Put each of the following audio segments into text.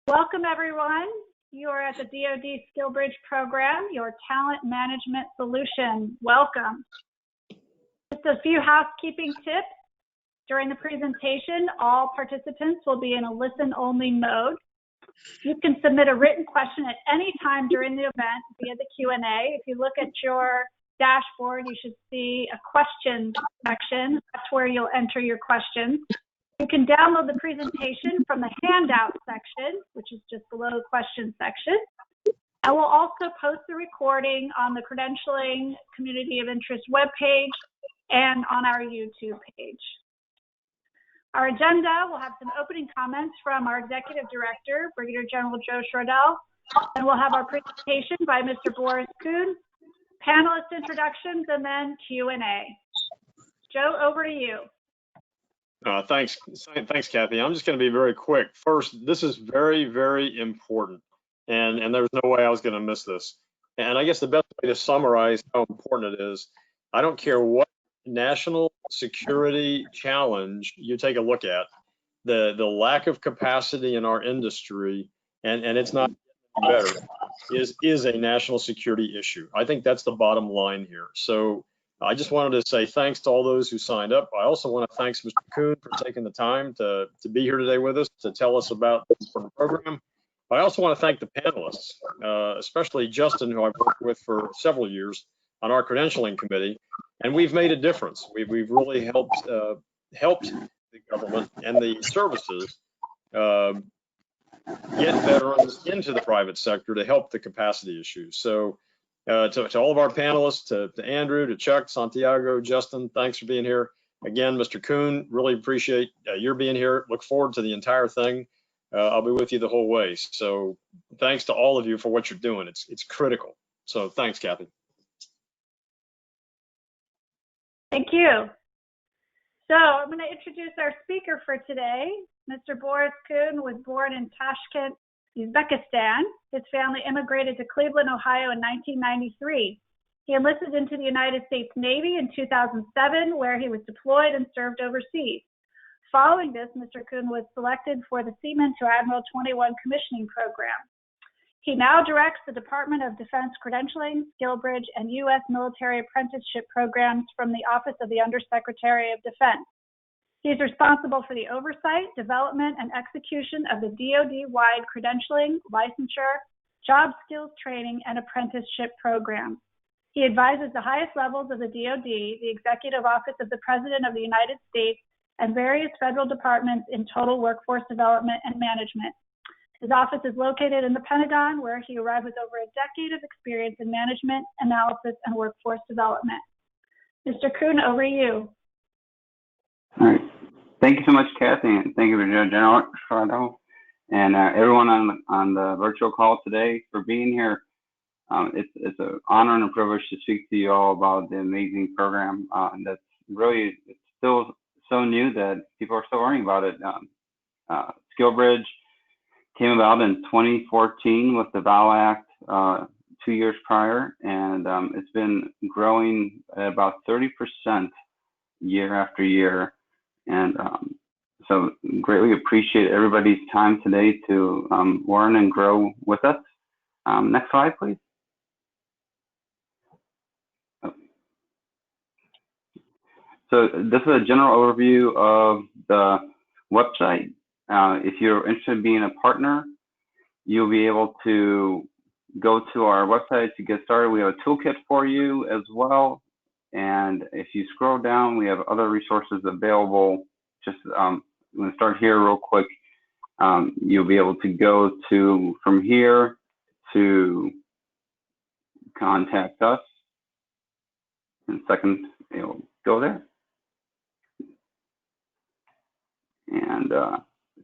Welcome, everyone. You are at the DOD Skillbridge program, your talent management solution. Welcome. Just a few housekeeping tips. During the presentation, all participants will be in a listen-only mode. You can submit a written question at any time during the event via the Q&A. If you look at your dashboard, you should see a questions section. That's where you'll enter your questions. You can download the presentation from the handout section, which is just below the questions section. I will also post the recording on the Credentialing Community of Interest webpage and on our YouTube page. Our agenda will have some opening comments from our Executive Director, Brigadier General Joe Shordell, and we'll have our presentation by Mr. Boris Kuhn, panelist introductions, and then Q&A. Joe, over to you. Thanks, Kathy. I'm just going to be very quick. First, this is very, very important, and there's no way I was going to miss this. And I guess the best way to summarize how important it is, I don't care what national security challenge you take a look at, the lack of capacity in our industry, and it's not better, is a national security issue. I think that's the bottom line here. So I just wanted to say thanks to all those who signed up. I also want to thank Mr. Kuhn for taking the time to be here today with us to tell us about the important program. I also want to thank the panelists, especially Justin, who I've worked with for several years on our credentialing committee, and we've made a difference. We've really helped the government and the services get veterans into the private sector to help the capacity issues. So to all of our panelists, to Andrew, to Chuck, Santiago, Justin, thanks for being here. Again, Mr. Kuhn, really appreciate your being here. Look forward to the entire thing. I'll be with you the whole way. So thanks to all of you for what you're doing. It's critical. So thanks, Kathy. Thank you. So I'm going to introduce our speaker for today. Mr. Boris Kuhn was born in Tashkent, Uzbekistan. His family immigrated to Cleveland, Ohio in 1993. He enlisted into the United States Navy in 2007, where he was deployed and served overseas. Following this, Mr. Kuhn was selected for the Seaman to Admiral 21 commissioning program. He now directs the Department of Defense Credentialing, Skillbridge, and U.S. military apprenticeship programs from the Office of the Undersecretary of Defense. He is responsible for the oversight, development, and execution of the DOD-wide credentialing, licensure, job skills training, and apprenticeship programs. He advises the highest levels of the DOD, the Executive Office of the President of the United States, and various federal departments in total workforce development and management. His office is located in the Pentagon, where he arrived with over a decade of experience in management, analysis, and workforce development. Mr. Kuhn, over to you. All right. Thank you so much, Kathy, and thank you for General Shordell and everyone on the virtual call today for being here. It's an honor and a privilege to speak to you all about the amazing program that's really still so new that people are still learning about it. Skillbridge came about in 2014 with the VAL Act 2 years prior, and it's been growing at about 30% year after year. And so greatly appreciate everybody's time today to learn and grow with us. Next slide, please. So this is a general overview of the website. If you're interested in being a partner, you'll be able to go to our website to get started. We have a toolkit for you as well. And if you scroll down, we have other resources available. Just I'm going to start here real quick. You'll be able to go to from here to contact us. In a second, it'll go there. And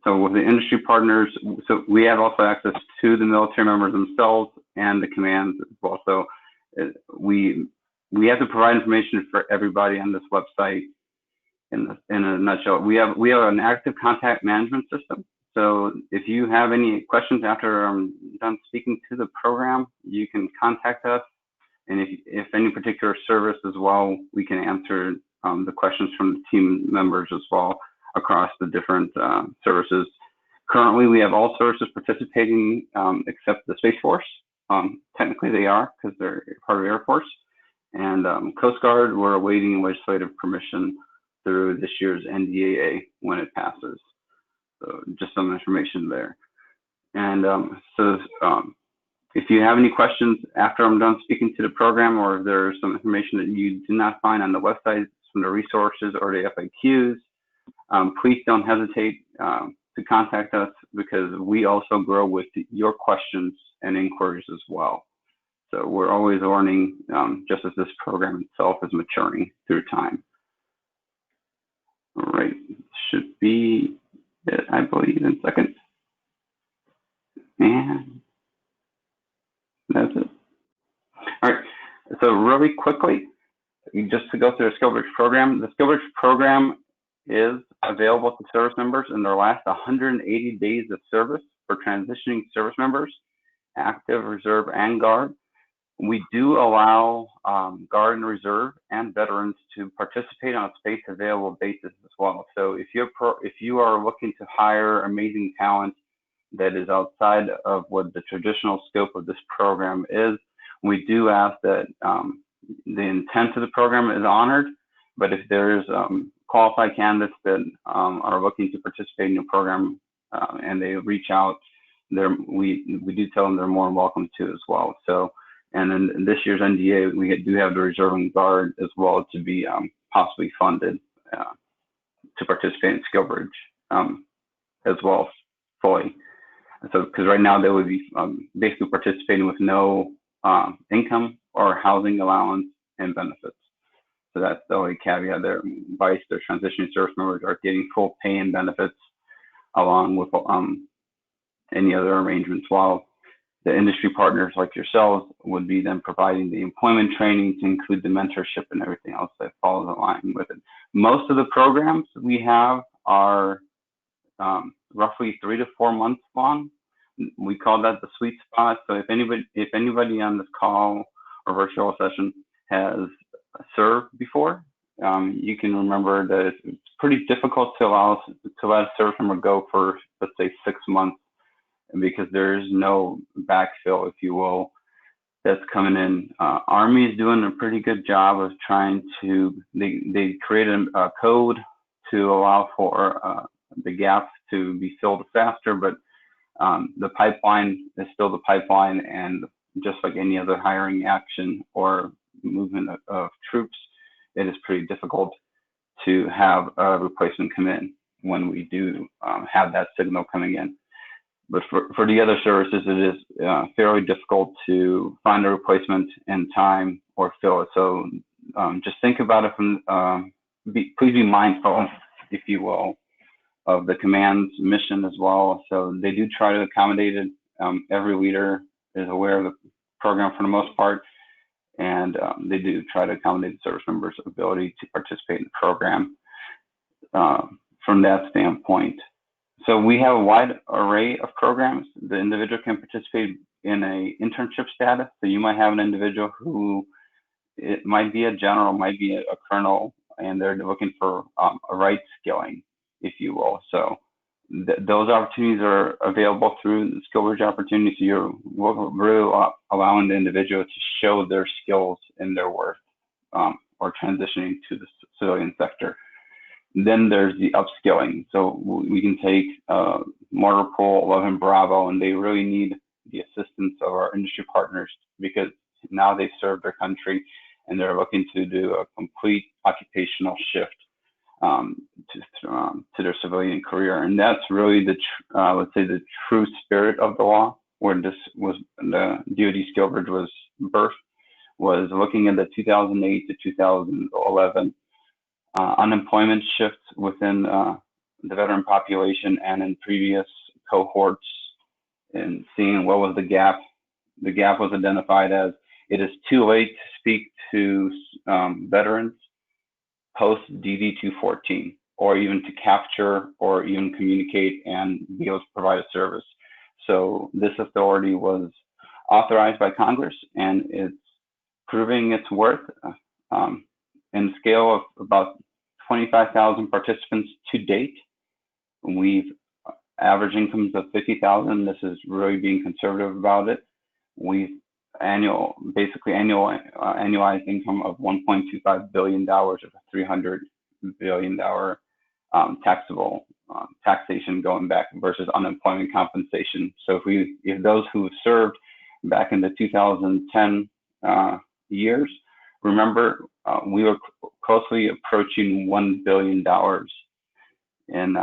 so with the industry partners, so we have also access to the military members themselves and the commands as well. So we have to provide information for everybody on this website. In a nutshell, we have an active contact management system. So if you have any questions after I'm done speaking to the program, you can contact us. And if any particular service as well, we can answer the questions from the team members as well across the different services. Currently, we have all services participating except the Space Force. Technically, they are because they're part of Air Force. And Coast Guard, we're awaiting legislative permission through this year's NDAA when it passes. So just some information there. And if you have any questions after I'm done speaking to the program, or if there's some information that you do not find on the website from the resources or the FAQs, please don't hesitate to contact us, because we also grow with your questions and inquiries as well. So we're always learning, just as this program itself is maturing through time. All right, should be it, I believe, in seconds. And that's it. All right, so really quickly, just to go through the Skillbridge program. The Skillbridge program is available to service members in their last 180 days of service for transitioning service members, active, reserve, and Guard. We do allow Guard and Reserve and veterans to participate on a space available basis as well. So if you are looking to hire amazing talent that is outside of what the traditional scope of this program is, we do ask that the intent of the program is honored, but if there's qualified candidates that are looking to participate in the program and they reach out, we do tell them they're more than welcome to as well. So, and then this year's NDA, we do have the Reserve and Guard as well to be possibly funded to participate in Skillbridge as well fully. So, because right now they would be basically participating with no income or housing allowance and benefits. So that's the only caveat there. Vice, their transitioning service members are getting full pay and benefits along with any other arrangements, while the industry partners like yourselves would be then providing the employment training to include the mentorship and everything else that follows along with it. Most of the programs we have are roughly 3 to 4 months long. We call that the sweet spot. So if anybody on this call or virtual session has served before, you can remember that it's pretty difficult to let a service member go for, let's say, 6 months, because there's no backfill, if you will, that's coming in. Army is doing a pretty good job of trying to, they created a code to allow for the gaps to be filled faster, but the pipeline is still the pipeline, and just like any other hiring action or movement of troops, it is pretty difficult to have a replacement come in when we do have that signal coming in. But for the other services, it is fairly difficult to find a replacement in time or fill it. So just think about it from, please be mindful, if you will, of the command's mission as well. So they do try to accommodate it. Every leader is aware of the program for the most part, and they do try to accommodate the service members' ability to participate in the program from that standpoint. So we have a wide array of programs. The individual can participate in a internship status. So you might have an individual who, it might be a general, might be a colonel, and they're looking for a right skilling, if you will. So those opportunities are available through the Skillbridge opportunity. So you're really allowing the individual to show their skills and their worth, or transitioning to the civilian sector. Then there's the upskilling. So we can take Mortar Pool, 11 Bravo, and they really need the assistance of our industry partners, because now they've served their country and they're looking to do a complete occupational shift to their civilian career. And that's really the, let's say, the true spirit of the law, where this was, the DOD Skillbridge was birthed, was looking at the 2008 to 2011 unemployment shifts within the veteran population and in previous cohorts, and seeing what was the gap. The gap was identified as, it is too late to speak to veterans post DD 214, or even to capture or even communicate and be able to provide a service. So this authority was authorized by Congress, and it's proving its worth in the scale of about 25,000 participants to date. We've average incomes of 50,000. This is really being conservative about it. Basically annualized income of $1.25 billion with a $300 billion taxable taxation going back versus unemployment compensation. So if those who served back in the 2010 years, remember we were closely approaching $1 billion in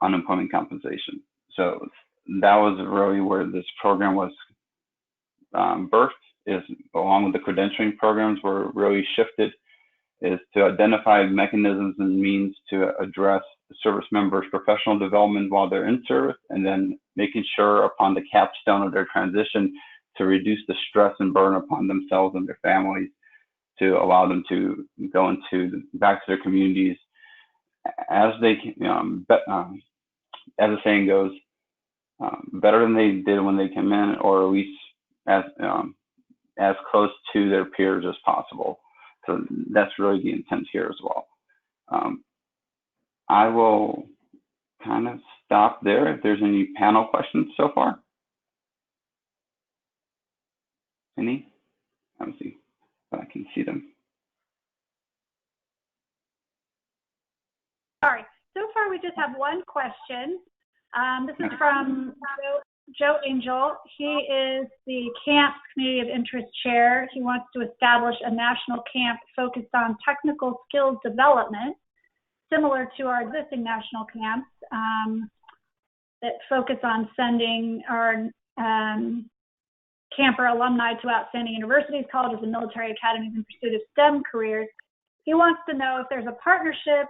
unemployment compensation. So that was really where this program was birthed, is along with the credentialing programs were really shifted, is to identify mechanisms and means to address the service members' professional development while they're in service, and then making sure upon the capstone of their transition to reduce the stress and burden upon themselves and their families, to allow them to go back to their communities as they, as the saying goes, better than they did when they came in, or at least as close to their peers as possible. So that's really the intent here as well. I will kind of stop there if there's any panel questions so far. Any? Let me see if I can see them. Sorry, so far we just have one question. This is from Joe Angel. He is the Camps Community of Interest Chair. He wants to establish a national camp focused on technical skills development, similar to our existing national camps that focus on sending our camper alumni to outstanding universities, colleges, and military academies in pursuit of STEM careers. He wants to know if there's a partnership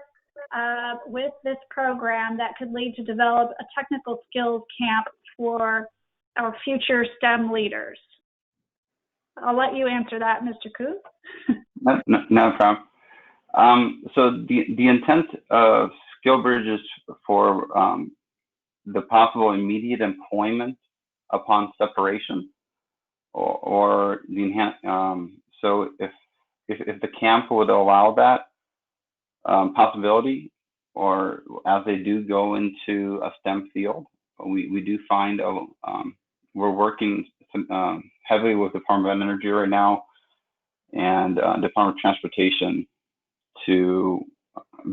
with this program that could lead to develop a technical skills camp for our future STEM leaders. I'll let you answer that, Mr. Kuhn. No problem. So the intent of Skillbridge is for the possible immediate employment upon separation, or the enhanced. So if the camp would allow that possibility, or as they do go into a STEM field, we do find we're working heavily with the Department of Energy right now and Department of Transportation to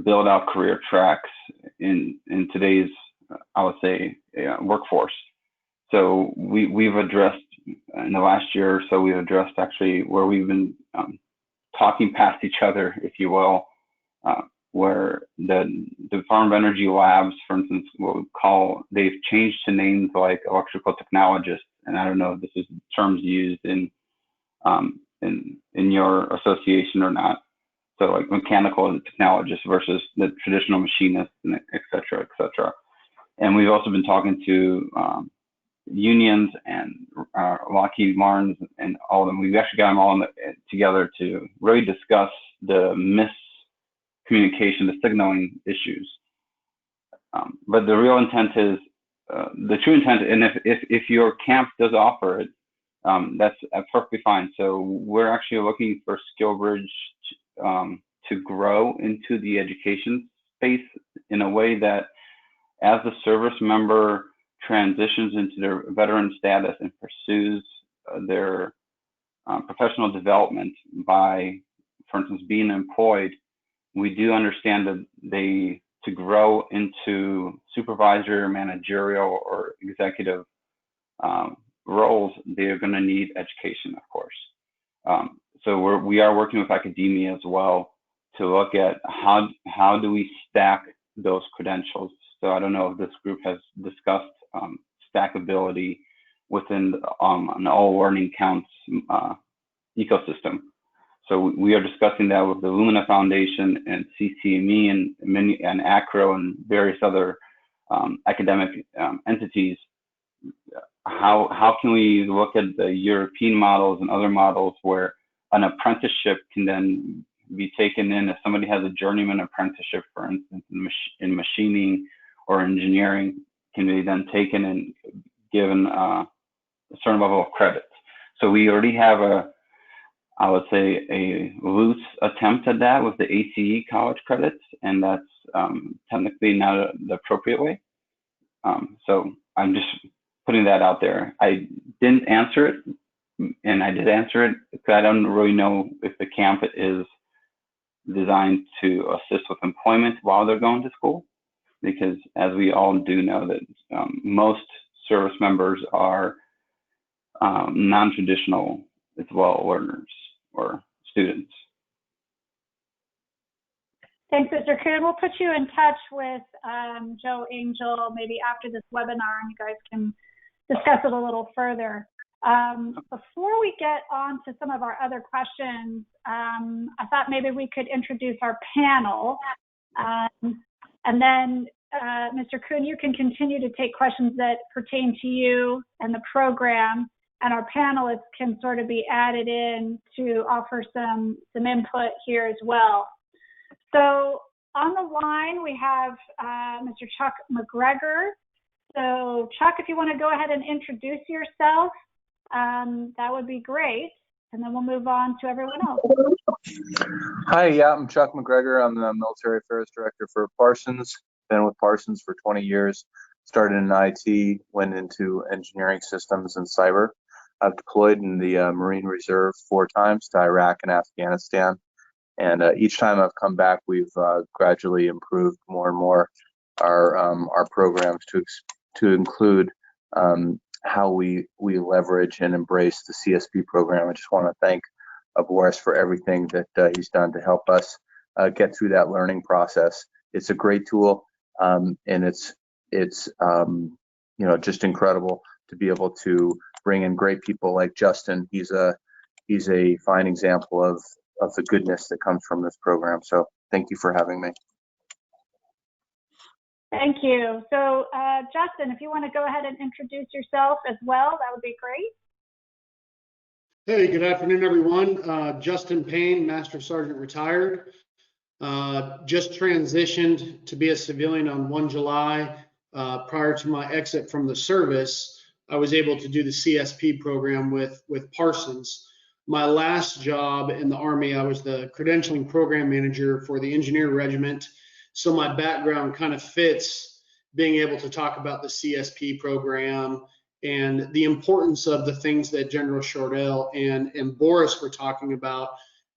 build out career tracks in today's, I would say, workforce. So we've addressed in the last year or so, we've addressed actually where we've been talking past each other, if you will, where the Department of Energy labs, for instance, they've changed to names like electrical technologists, and I don't know if this is terms used in your association or not. So like mechanical technologists versus the traditional machinists, and et cetera, et cetera. And we've also been talking to unions and Lockheed Martin and all of them. We've actually got them all together to really discuss the miscommunication, the signaling issues. But the real intent is, the true intent, and if your camp does offer it, that's perfectly fine. So we're actually looking for Skillbridge to grow into the education space in a way that as the service member transitions into their veteran status and pursues their professional development by, for instance, being employed, we do understand that to grow into supervisor, managerial, or executive roles, they're going to need education, of course. So we are working with academia as well to look at how do we stack those credentials. So I don't know if this group has discussed stackability within an all learning counts ecosystem. So we are discussing that with the Lumina Foundation and CCME and ACRO and various other academic entities. How can we look at the European models and other models where an apprenticeship can then be taken in if somebody has a journeyman apprenticeship, for instance, in machining or engineering, can be then taken and given a certain level of credit. So we already have I would say, a loose attempt at that with the ACE college credits, and that's technically not the appropriate way. So I'm just putting that out there. I didn't answer it, and I did answer it because I don't really know if the camp is designed to assist with employment while they're going to school, because as we all do know that most service members are non-traditional as well learners or students. Thanks, Mr. Kuhn. We'll put you in touch with Joe Angel maybe after this webinar, and you guys can discuss it a little further. Before we get on to some of our other questions, I thought maybe we could introduce our panel. And then, Mr. Kuhn, you can continue to take questions that pertain to you and the program, and our panelists can sort of be added in to offer some input here as well. So on the line, we have Mr. Chuck McGregor. So Chuck, if you want to go ahead and introduce yourself, that would be great. And then we'll move on to everyone else. Hi, yeah, I'm Chuck McGregor. I'm the Military Affairs Director for Parsons. Been with Parsons for 20 years. Started in IT, went into engineering systems and cyber. I've deployed in the Marine Reserve 4 times to Iraq and Afghanistan. And each time I've come back, we've gradually improved more and more our programs to include how we leverage and embrace the CSP program. I just want to thank Boris for everything that he's done to help us get through that learning process. It's a great tool, and it's just incredible to be able to bring in great people like Justin. He's a fine example of the goodness that comes from this program. So thank you for having me. Thank you. So Justin, if you want to go ahead and introduce yourself as well, that would be great. Hey, good afternoon, everyone. Justin Payne, Master Sergeant retired. Just transitioned to be a civilian on 1 July. Prior to my exit from the service, I was able to do the CSP program with Parsons. My last job in the Army, I was the credentialing program manager for the Engineer Regiment. So my background kind of fits being able to talk about the CSP program and the importance of the things that General Shordell and Boris were talking about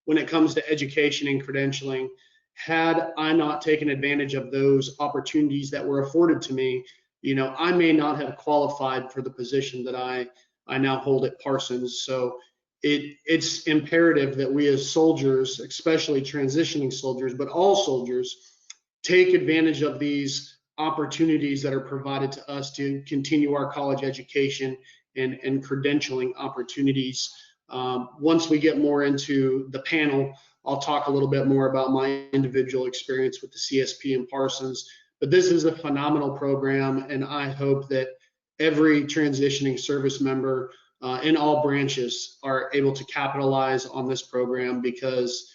when it comes to education and credentialing. Had I not taken advantage of those opportunities that were afforded to me, I may not have qualified for the position that I now hold at Parsons. So it's imperative that we as soldiers, especially transitioning soldiers, but all soldiers, take advantage of these opportunities that are provided to us to continue our college education and credentialing opportunities. Once we get more into the panel, I'll talk a little bit more about my individual experience with the CSP and Parsons. But this is a phenomenal program, and I hope that every transitioning service member in all branches are able to capitalize on this program, because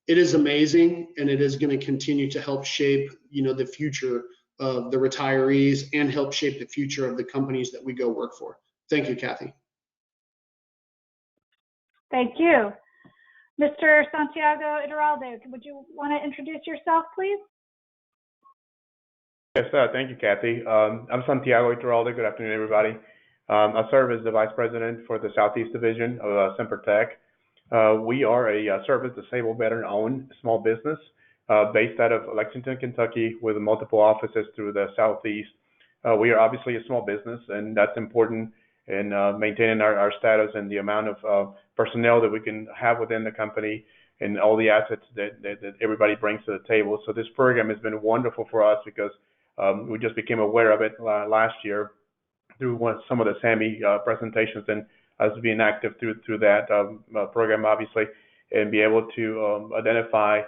it is amazing, and it is going to continue to help shape, the future of the retirees and help shape the future of the companies that we go work for. Thank you, Kathy. Thank you. Mr. Santiago Iturralde, would you want to introduce yourself, please? Yes, thank you, Kathy. I'm Santiago Iturralde. Good afternoon, everybody. I serve as the Vice President for the Southeast Division of Semper Tech. We are a service disabled veteran-owned small business based out of Lexington, Kentucky, with multiple offices through the Southeast. We are obviously a small business, and that's important in maintaining our status and the amount of personnel that we can have within the company and all the assets that everybody brings to the table. So this program has been wonderful for us because we just became aware of it last year through some of the SAMI presentations, and us being active through that program, obviously, and be able to identify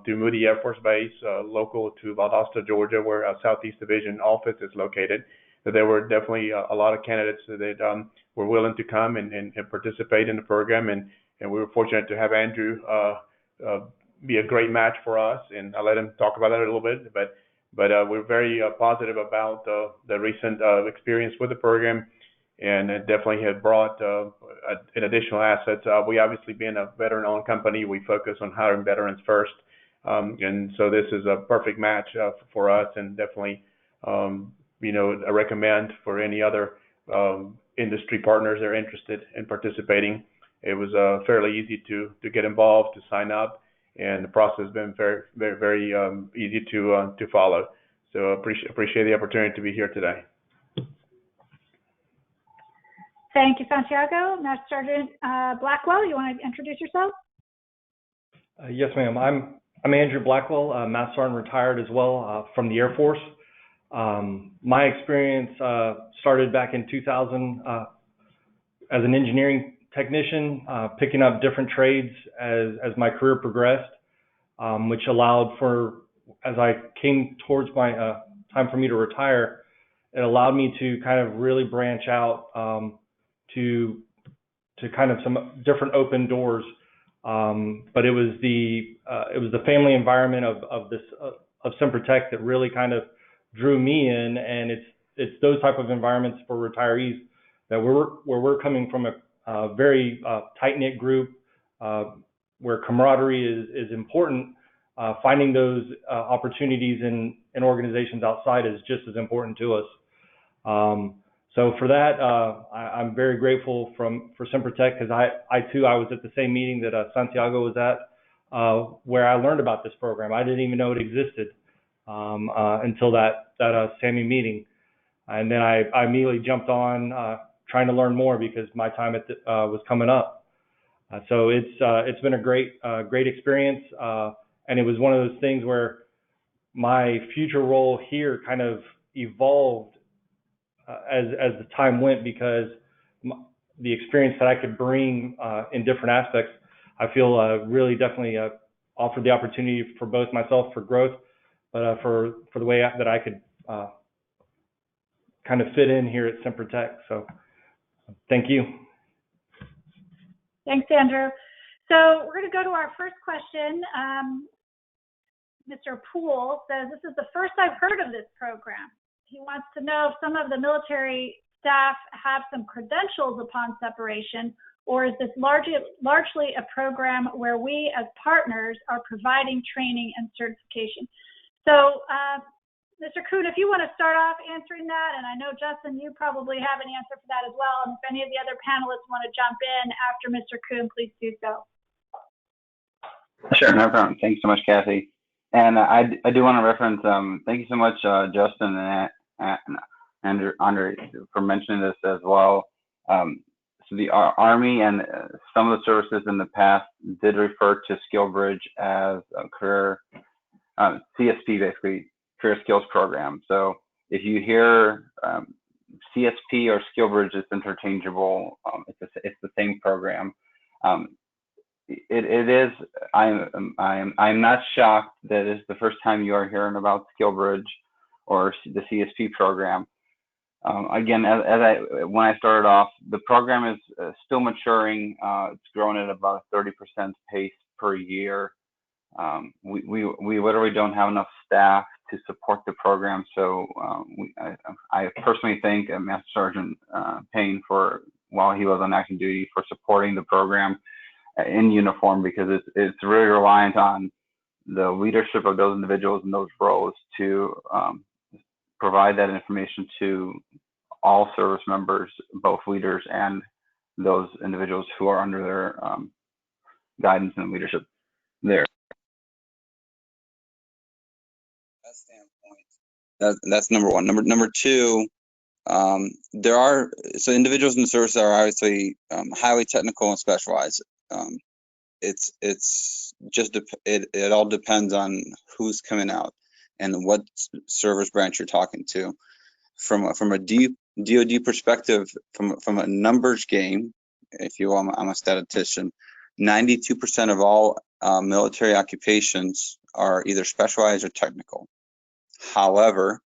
through Moody Air Force Base, local to Valdosta, Georgia, where our Southeast Division office is located, that there were definitely a lot of candidates that were willing to come and participate in the program, and we were fortunate to have Andrew be a great match for us, and I'll let him talk about that a little bit, but we're very positive about the recent experience with the program, and it definitely had brought an additional assets. We obviously, being a veteran-owned company, we focus on hiring veterans first, and so this is a perfect match for us, and definitely recommend for any other industry partners that are interested in participating. It was fairly easy to get involved, to sign up, and the process has been very, very, very easy to follow. So appreciate the opportunity to be here today. Thank you, Santiago. Master Sergeant Blackwell, you want to introduce yourself? Yes, ma'am. I'm Andrew Blackwell, Master Sergeant retired as well from the Air Force. My experience started back in 2000 as an engineering technician, picking up different trades as my career progressed, which allowed for, as I came towards my time for me to retire, it allowed me to kind of really branch out to kind of some different open doors. But it was the family environment of Semper Tech that really kind of drew me in, and it's those type of environments for retirees that where we're coming from a very tight-knit group where camaraderie is important. Finding those opportunities in organizations outside is just as important to us. So for that, I'm very grateful for Semper Tech, because I too was at the same meeting that Santiago was at, where I learned about this program. I didn't even know it existed until that SAMI meeting, and then I immediately jumped on trying to learn more because my time was coming up. So it's been a great experience, and it was one of those things where my future role here kind of evolved as the time went, because the experience that I could bring in different aspects, I feel really definitely offered the opportunity for both myself for growth, but for the way that I could kind of fit in here at Semper Tech. So thank you. Thanks, Andrew. So we're going to go to our first question. Mr. Poole says, "This is the first I've heard of this program." He wants to know if some of the military staff have some credentials upon separation, or is this largely a program where we as partners are providing training and certification? So, Mr. Kuhn, if you want to start off answering that, and I know, Justin, you probably have an answer for that as well, and if any of the other panelists want to jump in after Mr. Kuhn, please do so. Sure, no problem. Thanks so much, Kathy. And I do want to reference, thank you so much, Justin and Andre, for mentioning this as well. So the Army and some of the services in the past did refer to Skillbridge as a career, CSP, basically, career skills program. So if you hear CSP or Skillbridge, it's interchangeable. It's the same program. It is. I'm not shocked that it's the first time you are hearing about Skillbridge or the CSP program. Again, when I started off, the program is still maturing. It's growing at about a 30% pace per year. We literally don't have enough staff to support the program. So I personally thank Master Sergeant Payne while he was on active duty, for supporting the program in uniform, because it's really reliant on the leadership of those individuals in those roles to provide that information to all service members, both leaders and those individuals who are under their guidance and leadership there. That's number one. Number two, so individuals in the service are obviously highly technical and specialized. It all depends on who's coming out and what service branch you're talking to. From a DOD perspective, from a numbers game, if you will, I'm a statistician. 92% of all military occupations are either specialized or technical. However,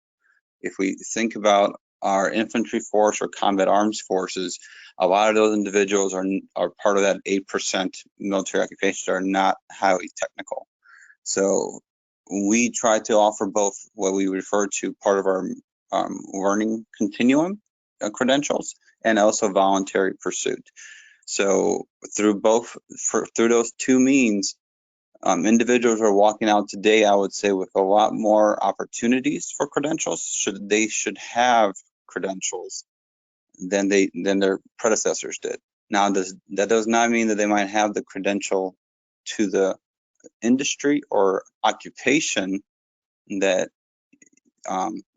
if we think about our infantry force or combat arms forces, a lot of those individuals are part of that 8% military occupations are not highly technical. So we try to offer both what we refer to part of our learning continuum credentials and also voluntary pursuit. So through those two means, Individuals are walking out today, I would say, with a lot more opportunities for credentials. They should have credentials than their predecessors did. Now, that does not mean that they might have the credential to the industry or occupation that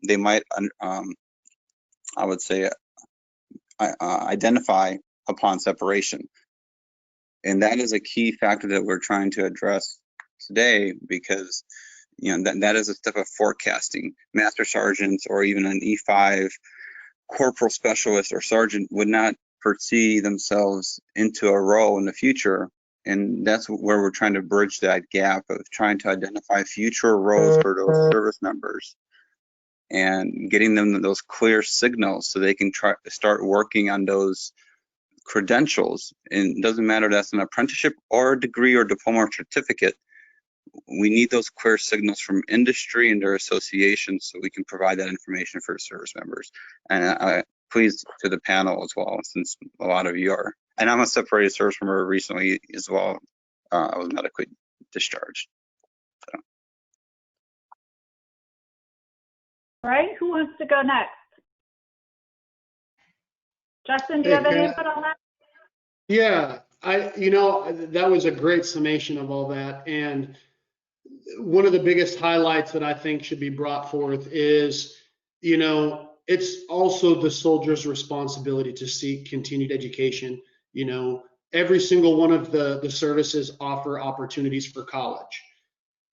they might, I would say, identify upon separation. And that is a key factor that we're trying to address today, because that is a step of forecasting. Master sergeants or even an E5 corporal specialist or sergeant would not foresee themselves into a role in the future. And that's where we're trying to bridge that gap of trying to identify future roles for those service members and getting them those clear signals so they can start working on those credentials. And it doesn't matter if that's an apprenticeship or a degree or diploma or certificate. We need those clear signals from industry and their associations so we can provide that information for service members. And please to the panel as well, since a lot of you are. And I'm a separated service member recently as well. I was medically discharged. So. All right, who wants to go next? Justin, do you have any input on that? Yeah, that was a great summation of all that. And one of the biggest highlights that I think should be brought forth is, it's also the soldier's responsibility to seek continued education. Every single one of the services offer opportunities for college.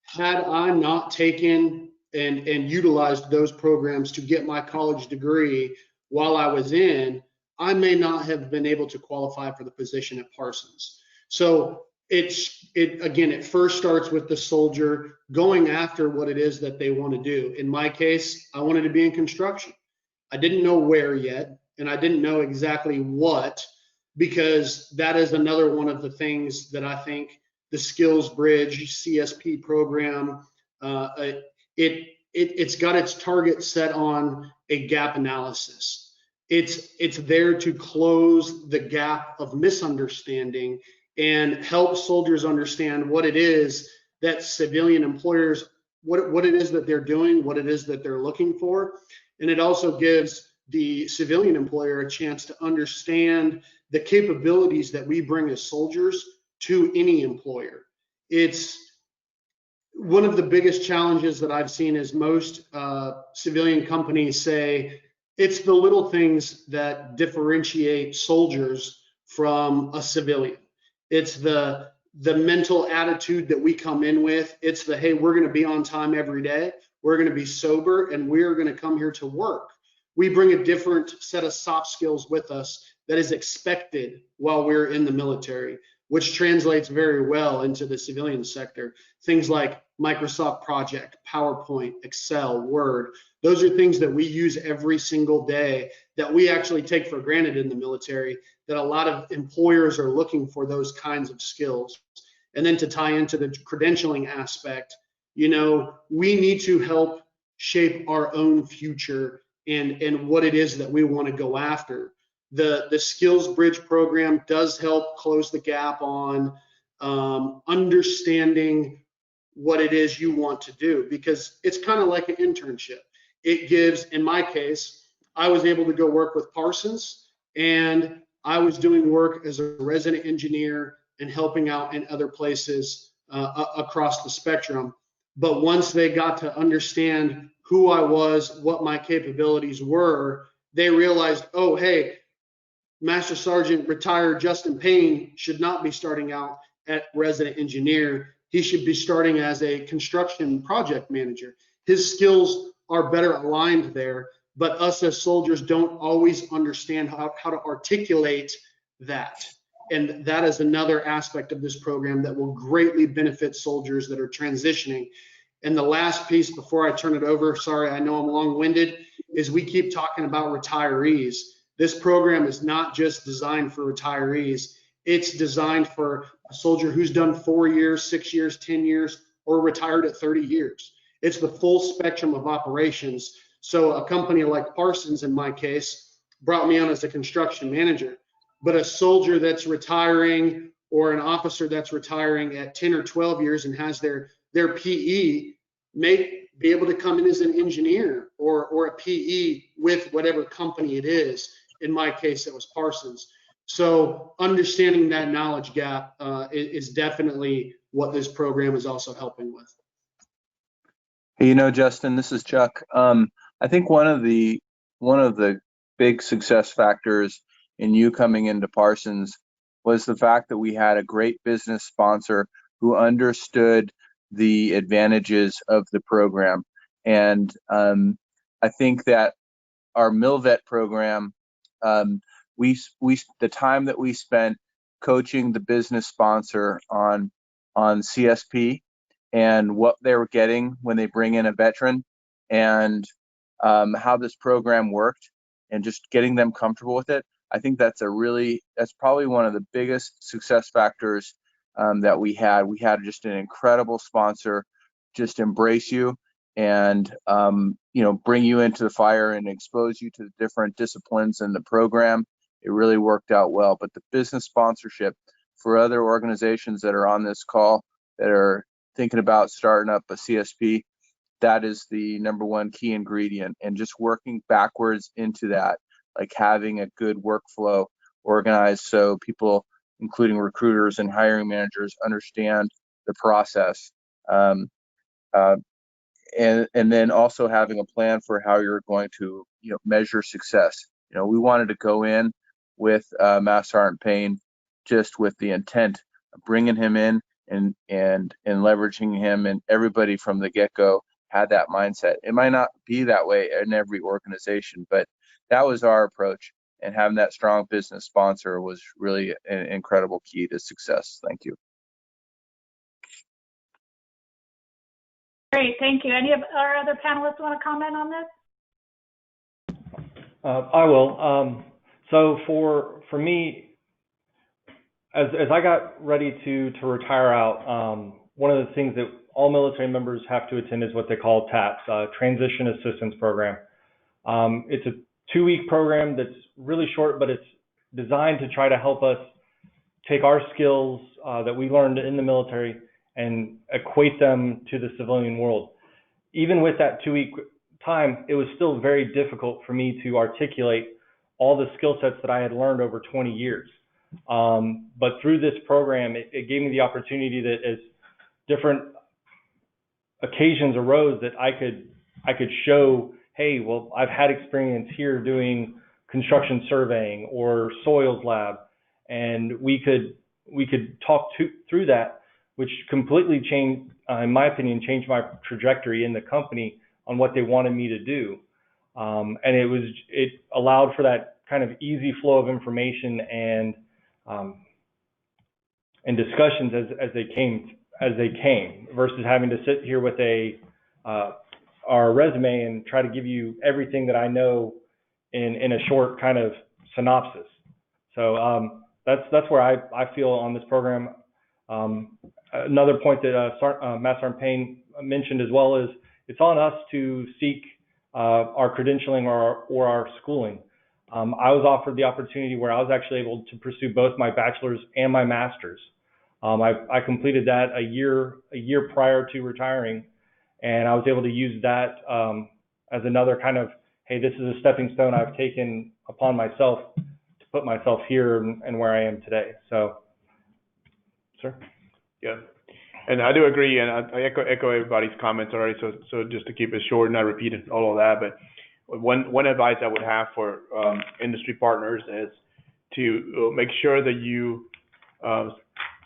Had I not taken and utilized those programs to get my college degree while I was in, I may not have been able to qualify for the position at Parsons. So it first starts with the soldier going after what it is that they want to do. In my case, I wanted to be in construction. I didn't know where yet, and I didn't know exactly what, because that is another one of the things that I think the Skillsbridge CSP program, it's got its target set on a gap analysis. It's there to close the gap of misunderstanding and help soldiers understand what it is that civilian employers, what it is that they're doing, what it is that they're looking for. And it also gives the civilian employer a chance to understand the capabilities that we bring as soldiers to any employer. It's one of the biggest challenges that I've seen is most civilian companies say it's the little things that differentiate soldiers from a civilian. It's the mental attitude that we come in with. It's the, hey, we're going to be on time every day. We're going to be sober, and we're going to come here to work. We bring a different set of soft skills with us that is expected while we're in the military, which translates very well into the civilian sector. Things like Microsoft Project, PowerPoint, Excel, Word. Those are things that we use every single day that we actually take for granted in the military, that a lot of employers are looking for those kinds of skills. And then to tie into the credentialing aspect, we need to help shape our own future and what it is that we want to go after. The Skillsbridge program does help close the gap on understanding what it is you want to do, because it's kind of like an internship. It gives, in my case, I was able to go work with Parsons, and I was doing work as a resident engineer and helping out in other places across the spectrum. But once they got to understand who I was, what my capabilities were, they realized, oh, hey, Master Sergeant retired Justin Payne should not be starting out at resident engineer. He should be starting as a construction project manager. His skills are better aligned there, but us as soldiers don't always understand how to articulate that. And that is another aspect of this program that will greatly benefit soldiers that are transitioning. And the last piece before I turn it over, sorry, I know I'm long-winded, is we keep talking about retirees. This program is not just designed for retirees. It's designed for a soldier who's done 4 years, 6 years, 10 years, or retired at 30 years. It's the full spectrum of operations. So a company like Parsons, in my case, brought me on as a construction manager. But a soldier that's retiring or an officer that's retiring at 10 or 12 years and has their PE may be able to come in as an engineer or a PE with whatever company it is. In my case, it was Parsons. So understanding that knowledge gap is definitely what this program is also helping with. Hey, you know, Justin, this is Chuck. I think one of the big success factors in you coming into Parsons was the fact that we had a great business sponsor who understood the advantages of the program. And I think that our MilVet program, the time that we spent coaching the business sponsor on CSP and what they were getting when they bring in a veteran, and how this program worked, and just getting them comfortable with it. I think that's probably one of the biggest success factors that we had. We had just an incredible sponsor, just embrace you and bring you into the fire and expose you to the different disciplines in the program. It really worked out well. But the business sponsorship for other organizations that are on this call that are thinking about starting up a CSP, that is the number one key ingredient. And just working backwards into that, like having a good workflow organized so people, including recruiters and hiring managers, understand the process. And then also having a plan for how you're going to measure success. We wanted to go in with Master Sergeant Payne just with the intent of bringing him in and leveraging him, and everybody from the get-go had that mindset. It might not be that way in every organization, but that was our approach, and having that strong business sponsor was really an incredible key to success. Thank you. Great, thank you. Any of our other panelists want to comment on this? I will. So for me, as I got ready to retire out, one of the things that all military members have to attend is what they call TAPS, Transition Assistance Program. It's a 2-week program that's really short, but it's designed to try to help us take our skills that we learned in the military and equate them to the civilian world. Even with that 2-week time, it was still very difficult for me to articulate all the skill sets that I had learned over 20 years. But through this program, it gave me the opportunity that as different occasions arose, that I could show, hey, well, I've had experience here doing construction surveying or soils lab, and we could talk through that, which completely changed, in my opinion, changed my trajectory in the company on what they wanted me to do. And it allowed for that kind of easy flow of information and discussions as they came, versus having to sit here with our resume and try to give you everything that I know in a short kind of synopsis. So that's where I feel on this program. Another point that Master Sergeant Payne mentioned as well is it's on us to seek our credentialing or our schooling. I was offered the opportunity where I was actually able to pursue both my bachelor's and my master's. I completed that a year prior to retiring, and I was able to use that as another kind of, hey, this is a stepping stone I've taken upon myself to put myself here and where I am today. So, sir. Yeah, and I do agree, and I echo everybody's comments already. So just to keep it short and not repeat all of that, but one advice I would have for industry partners is to make sure that you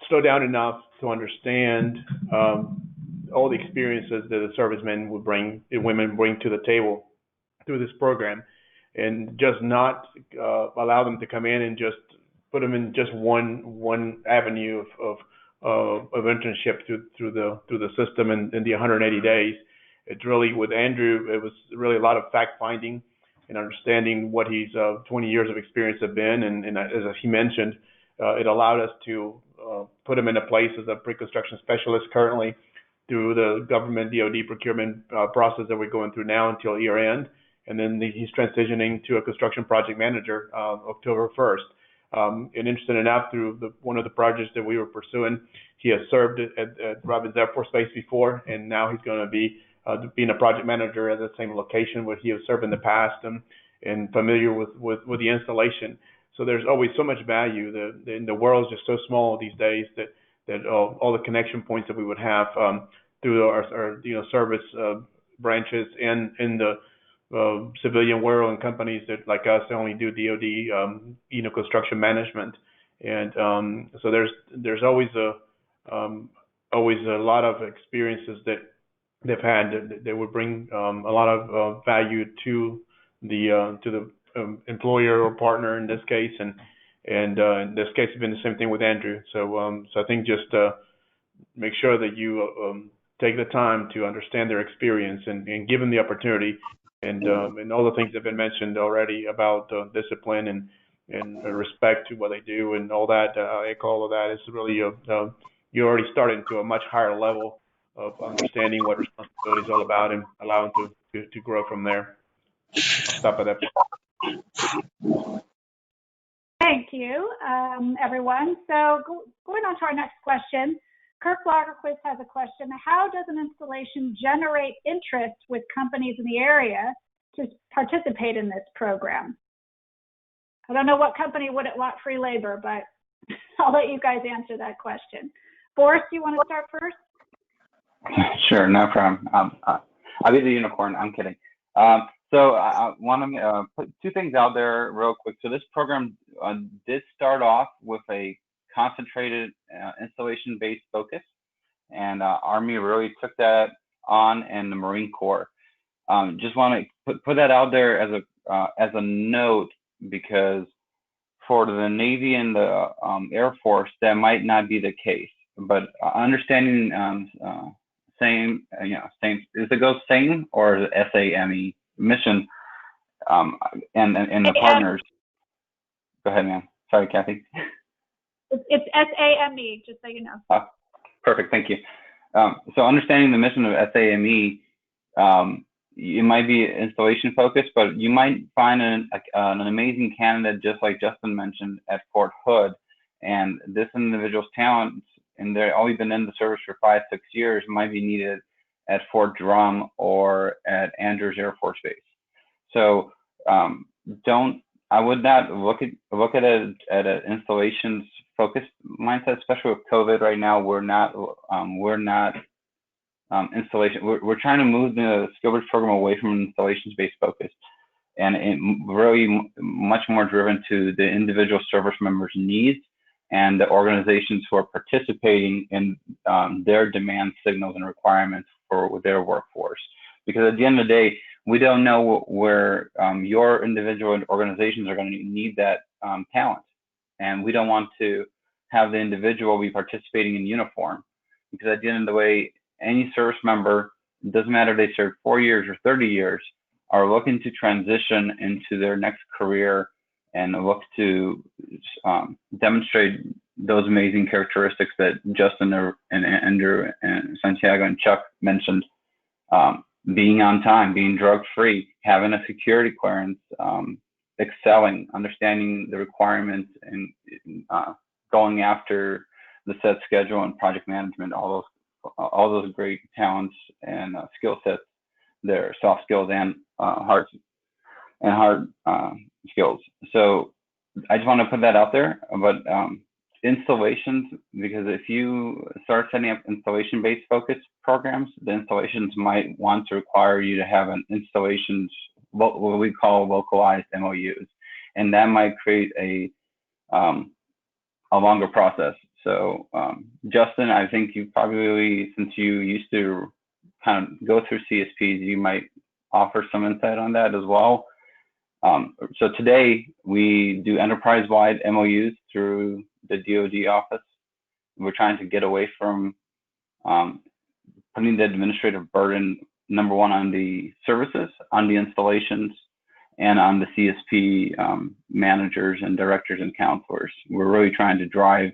slow down enough to understand all the experiences that the servicemen would bring, and women bring to the table through this program, and just not allow them to come in and just put them in just one avenue of internship through the system in the 180 days. It's really, with Andrew, it was really a lot of fact finding and understanding what his 20 years of experience have been, and as he mentioned, it allowed us to put him in a place as a pre-construction specialist currently through the government DOD procurement process that we're going through now until year end, and then he's transitioning to a construction project manager October 1st. And interesting enough, through one of the projects that we were pursuing, he has served at Robins Air Force Base before, and now he's going to be being a project manager at the same location where he has served in the past, and familiar with the installation. So there's always so much value. The world is just so small these days that all the connection points that we would have through our service branches in the civilian world, and companies that like us only do DOD construction management. And so there's always a lot of experiences that they've had that would bring a lot of value to the employer or partner in this case, and in this case it's been the same thing with Andrew. So I think just make sure that you take the time to understand their experience and give them the opportunity, and all the things that have been mentioned already about discipline and respect to what they do and all that. I echo all of that. It's really you're already starting to a much higher level of understanding what responsibility is all about, and allow them to grow from there. I'll stop at that. Thank you, everyone. So going on to our next question, Kirk Lagerquist has a question. How does an installation generate interest with companies in the area to participate in this program? I don't know what company wouldn't want free labor, but I'll let you guys answer that question. Boris, do you want to start first? Sure, no problem. I'll be the unicorn. I'm kidding. So I want to put two things out there real quick. So this program did start off with a concentrated installation-based focus, and Army really took that on, and the Marine Corps. Just want to put that out there as a note, because for the Navy and the Air Force, that might not be the case. But understanding same, does it go SAME or SAME mission, and the partners? Go ahead, ma'am. Sorry, Kathy. It's SAME, just so you know. Perfect, thank you. So understanding the mission of SAME, it might be installation focused, but you might find an amazing candidate, just like Justin mentioned, at Fort Hood. And this individual's talents, and they've only been in the service for 5-6 years, might be needed at Fort Drum or at Andrews Air Force Base. So I would not look at it at an installations focused mindset, especially with COVID right now. We're not installation. We're trying to move the Skillbridge program away from an installations-based focus, and really much more driven to the individual service members' needs and the organizations who are participating in their demand signals and requirements for their workforce. Because at the end of the day, we don't know where your individual organizations are going to need that talent, and we don't want to have the individual be participating in uniform, because at the end of the day, any service member, it doesn't matter if they serve 4 years or 30 years, are looking to transition into their next career and look to demonstrate those amazing characteristics that Justin and Andrew and Santiago and Chuck mentioned. Being on time, being drug-free, having a security clearance, excelling, understanding the requirements, and going after the set schedule and project management, all those great talents and skill sets, their soft skills and hard skills. So I just want to put that out there. But installations, because if you start setting up installation-based focus programs, the installations might want to require you to have an installations, what we call localized MOUs, and that might create a longer process. So Justin, I think you probably, since you used to kind of go through CSPs, you might offer some insight on that as well. So today we do enterprise-wide MOUs through the DOD office. We're trying to get away from putting the administrative burden, number one, on the services, on the installations, and on the CSP managers and directors and counselors. We're really trying to drive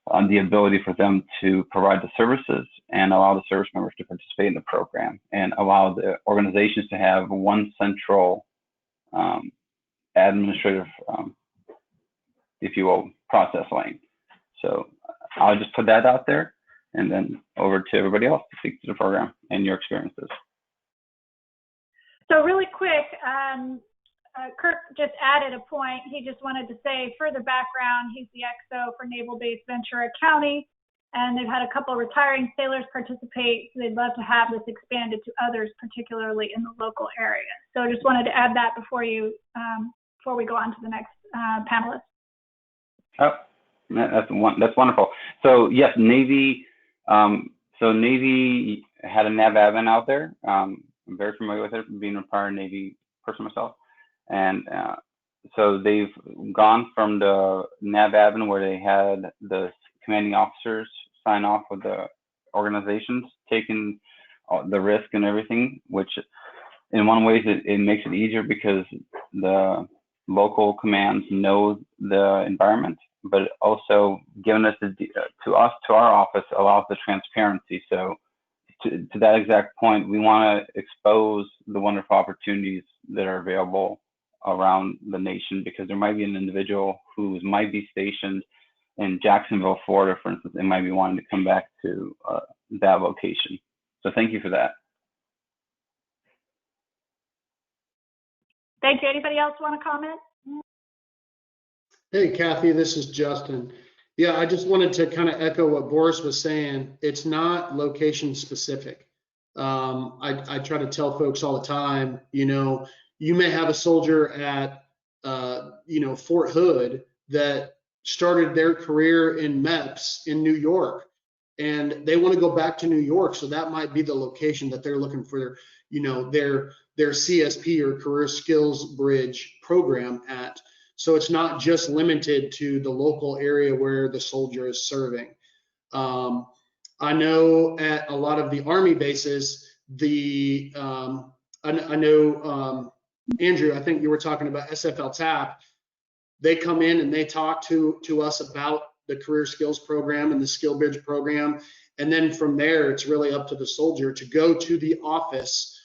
on the ability for them to provide the services and allow the service members to participate in the program, and allow the organizations to have one central administrative if you will, process lane. So I'll just put that out there, and then over to everybody else to speak to the program and your experiences. So really quick, Kirk just added a point. He just wanted to say further background. He's the XO for Naval Base Ventura County, and they've had a couple of retiring sailors participate. So they'd love to have this expanded to others, particularly in the local area. So I just wanted to add that before we go on to the next panelist. Oh, that's wonderful. So yes, Navy. So Navy had a nav admin out there. I'm very familiar with it, being a prior Navy person myself. And so they've gone from the nav admin where they had the commanding officers sign off with the organizations, taking the risk and everything, which in one way it makes it easier because the local commands know the environment, but also giving us to our office allows the transparency. So to that exact point, we want to expose the wonderful opportunities that are available around the nation, because there might be an individual who might be stationed in Jacksonville, Florida, for instance, and might be wanting to come back to that location. So thank you for that. Thank you. Anybody else want to comment? Hey, Kathy, this is Justin. Yeah, I just wanted to kind of echo what Boris was saying. It's not location specific. I try to tell folks all the time, you may have a soldier at, Fort Hood that started their career in MEPS in New York, and they want to go back to New York. So that might be the location that they're looking for, their CSP or Career Skills Bridge program at. So it's not just limited to the local area where the soldier is serving. I know at a lot of the Army bases, I know, Andrew, I think you were talking about SFL TAP. They come in and they talk to us about the Career Skills program and the Skillbridge program. And then from there, it's really up to the soldier to go to the office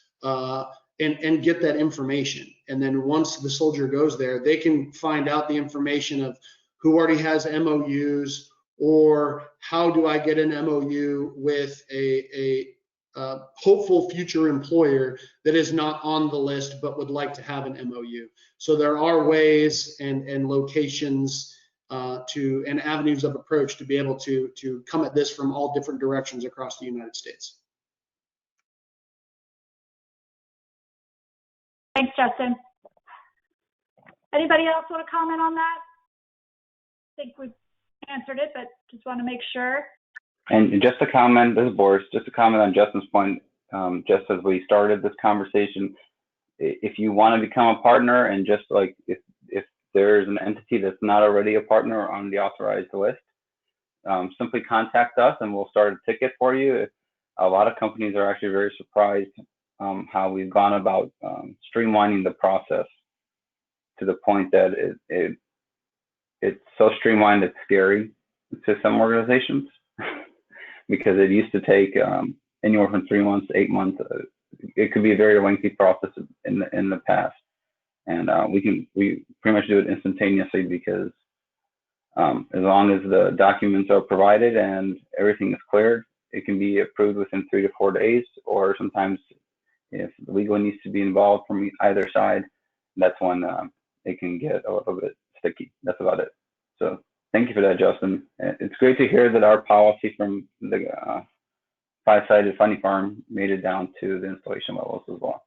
and get that information. And then once the soldier goes there, they can find out the information of who already has MOUs, or how do I get an MOU with a hopeful future employer that is not on the list but would like to have an MOU. So there are ways and locations and avenues of approach to be able to come at this from all different directions across the United States. Thanks, Justin. Anybody else want to comment on that? I think we've answered it, but just want to make sure. And just a comment, this is Boris, just a comment on Justin's point, just as we started this conversation, if you want to become a partner, and just like if there's an entity that's not already a partner on the authorized list, simply contact us and we'll start a ticket for you. A lot of companies are actually very surprised how we've gone about streamlining the process to the point that it's so streamlined it's scary to some organizations. Because it used to take anywhere from 3 months to 8 months. It could be a very lengthy process in the past, and we pretty much do it instantaneously, because as long as the documents are provided and everything is cleared, it can be approved within 3 to 4 days. Or sometimes, if legal needs to be involved from either side, that's when it can get a little bit sticky. That's about it. So. Thank you for that, Justin. It's great to hear that our policy from the five-sided funny farm made it down to the installation levels as well.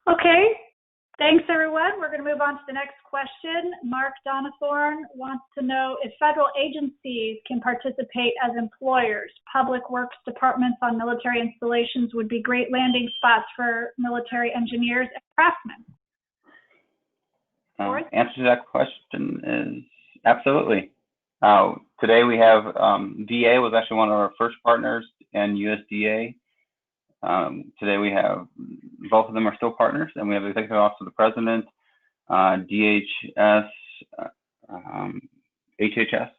Okay, thanks everyone. We're going to move on to the next question. Mark Donathorn wants to know if federal agencies can participate as employers. Public works departments on military installations would be great landing spots for military engineers and craftsmen. Answer to that question is absolutely. Today we have VA was actually one of our first partners, and USDA. Today we have both of them are still partners, and we have the Executive Office of the President, DHS, HHS,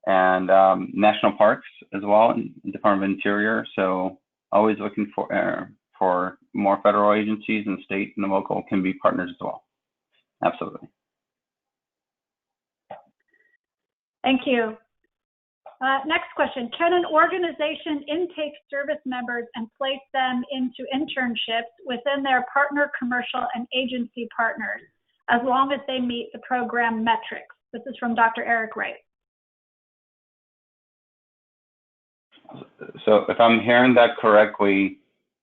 and National Parks as well, and Department of Interior. So always looking for for more federal agencies and state and local can be partners as well. Absolutely. Thank you. Next question. Can an organization intake service members and place them into internships within their partner commercial and agency partners, as long as they meet the program metrics? This is from Dr. Eric Wright. So if I'm hearing that correctly,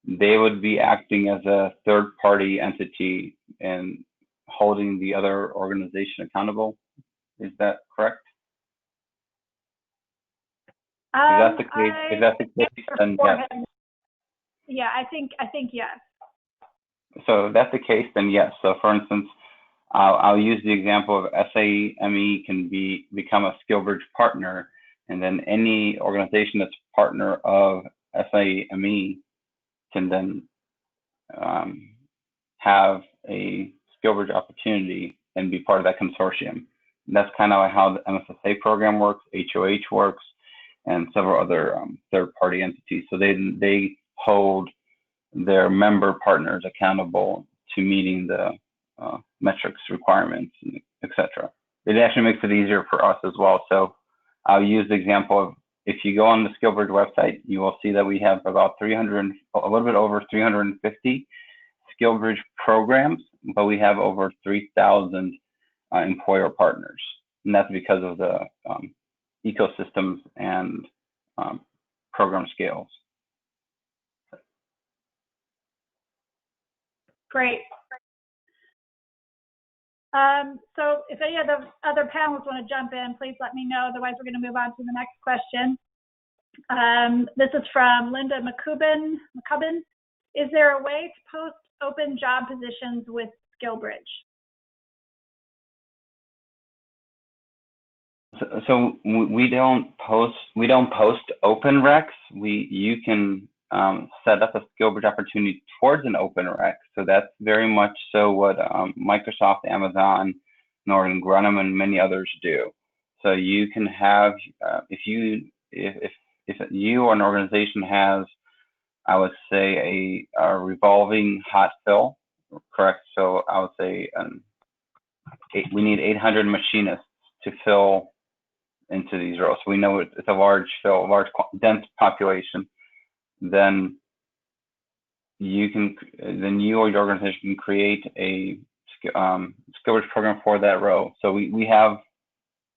they would be acting as a third-party entity and holding the other organization accountable. Is that correct? If that's the case, then yes. Yeah, I think yes. So if that's the case, then yes. So for instance, I'll use the example of SAME can become a Skillbridge partner, and then any organization that's partner of SAME can then have a Skillbridge opportunity and be part of that consortium. And that's kind of how the MSSA program works, HOH works, and several other third-party entities. So they hold their member partners accountable to meeting the metrics requirements, etc. It actually makes it easier for us as well. So I'll use the example of, if you go on the Skillbridge website, you will see that we have about a little bit over 350 Skillbridge programs, but we have over 3,000 employer partners. And that's because of the ecosystems and program scales. Great. So if any of the other panelists want to jump in, please let me know. Otherwise, we're going to move on to the next question. This is from Linda McCubbin. Is there a way to post open job positions with Skillbridge? So we don't post open recs. You can set up a Skillbridge opportunity towards an open rec. So that's very much so what Microsoft, Amazon, Northern Grunham, and many others do. So you can have, if you or an organization has, I would say a revolving hot fill, correct? So I would say we need 800 machinists to fill into these roles. So we know it's a large fill, dense population. Then you or your organization can create a Skillbridge program for that row. So we have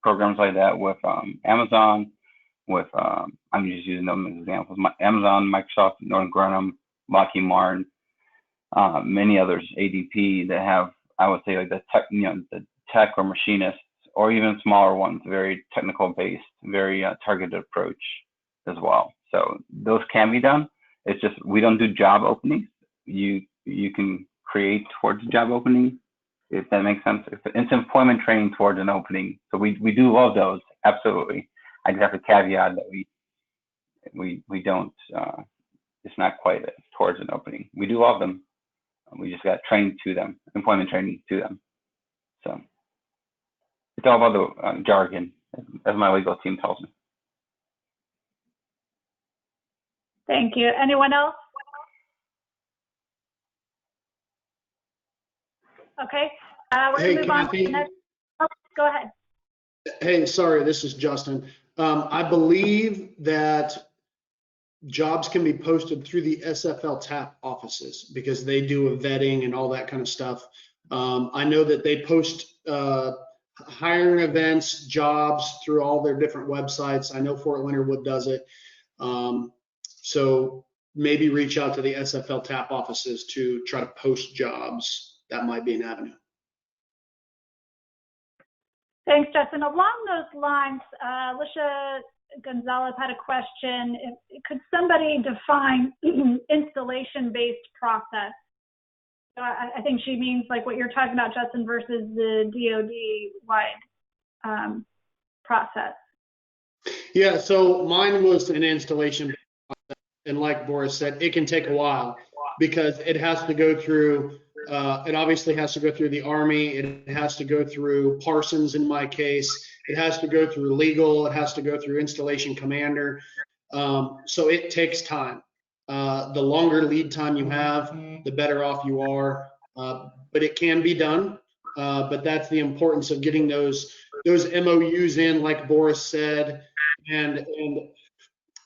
programs like that with Amazon, with I'm just using them as examples. Amazon, Microsoft, Northern Grunham, Lockheed Martin, many others, ADP, that have, I would say, like the tech or machinists, or even smaller ones, very technical based, very targeted approach as well. So those can be done. It's just we don't do job openings. You can create towards a job opening, if that makes sense. It's employment training towards an opening. So we do love those, absolutely. I just have to caveat that we don't. It's not quite towards an opening. We do love them. We just got trained to them, employment training to them. So it's all about the jargon, as my legal team tells me. Thank you. Anyone else? Okay. We're going to move on to the next. Oh, go ahead. Hey, sorry, this is Justin. I believe that jobs can be posted through the SFL TAP offices because they do a vetting and all that kind of stuff. I know that they post hiring events, jobs through all their different websites. I know Fort Leonard Wood does it. So maybe reach out to the SFL TAP offices to try to post jobs. That might be an avenue. Thanks, Justin. Along those lines, Alicia Gonzalez had a question. Could somebody define installation-based process? I think she means like what you're talking about, Justin, versus the DOD-wide process. Yeah, so mine was an installation process, and like Boris said, it can take a while because it has to go through, it obviously has to go through the Army, it has to go through Parsons in my case, it has to go through legal, it has to go through installation commander. So it takes time. The longer lead time you have, the better off you are. But it can be done. But that's the importance of getting those MOUs in, like Boris said. And